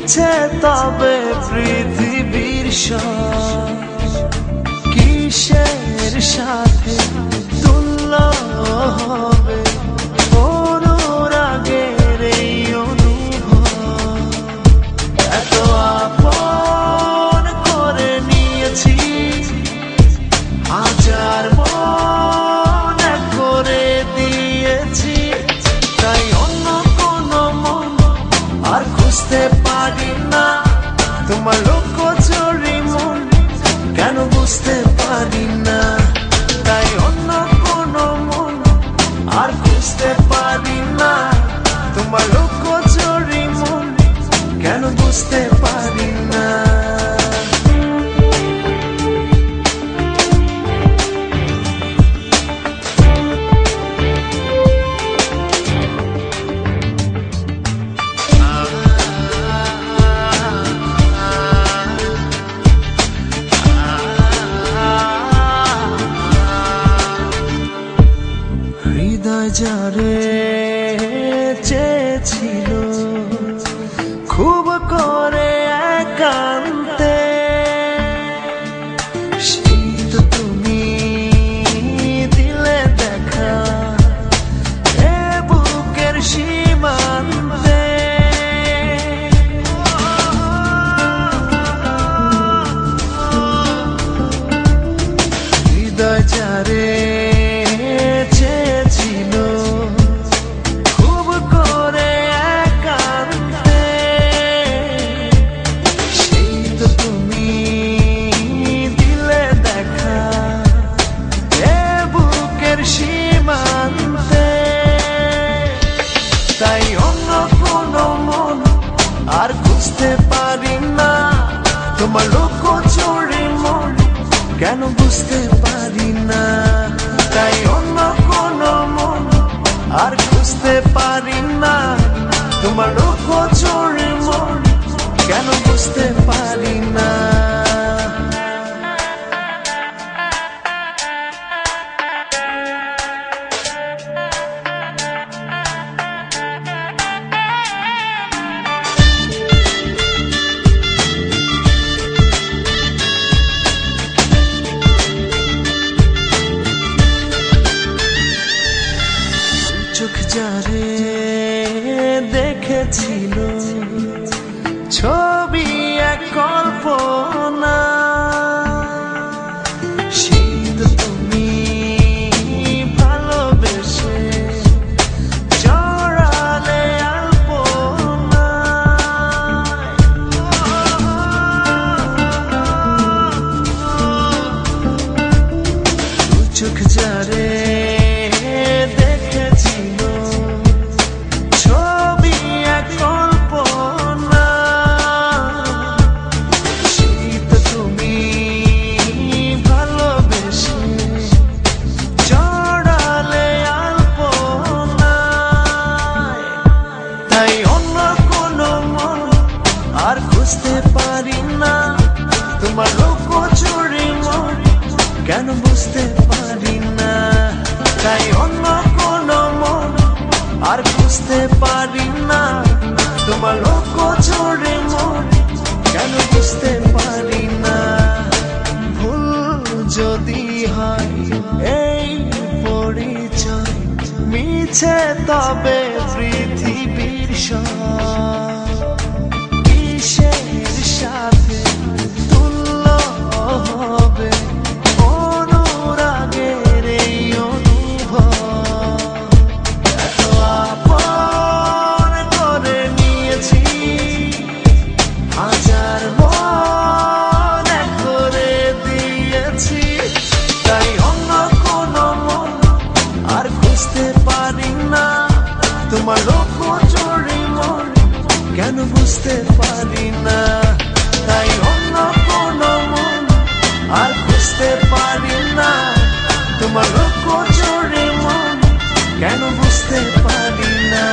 মিছে তবে পৃথিবীর সব কিসের সাথে তুলনা হবে অনুরাগের এই অনুভব। এত আপন করে নিয়েছি হাজার মন এক করে দিয়েছি, তাই অন্য কোনো মন আর খুঁজতে পারি না। তোমার লোকচুরি মন কেন বুঝতে পারি না, তাই অন্য কোনো মন আর খুঁজতে পারি না। তোমার লোকচুরি মন কেন বুঝতে পারি না। হৃদয় যারে চেয়েছিল খুব করে একান্তে, সেই তো তুমি দিলে দেখা এ বুকের সীমান্তে। হৃদয় যারে তাই অন্য কোনো মন আর খুঁজতে পারি না। তোমার লোকচুরি মন কেন বুঝতে পারি না, তাই অন্য কোনো মন আর খুঁজতে পারি না। তোমার লোকচুরি মন কেন বুঝতে পারি না। চোখ যারে দেখেছিল ছবি এক কল্পনা, সেই তো তুমি ভালোবেসে জড়ালে আলপনা। চোখ যারে আর খুঁজতে পারি না। তোমার লোকচুরি মন কেন বুঝতে পারি না, তাই অন্য কোনো মন আর খুঁজতে পারি না। তোমার লোকচুরি মন কেন বুঝতে পারি না। ভুল যদি হয় এই পরিচয় মিছে তবে পৃথিবীর সব কিসের সাথে তুলনা হবে অনুরাগের এই অনুভব। এত আপন করে নিয়েছি হাজার মন এক করে দিয়েছি, তাই অন্য কোনো মন আর খুঁজতে পারি না। তোমার লোকচুরি মন কেন বুঝতে পারি না, তাই অন্য কোনো মন আর খুঁজতে পারি না। তোমার লোকচুরি মন কেন বুঝতে পারি না।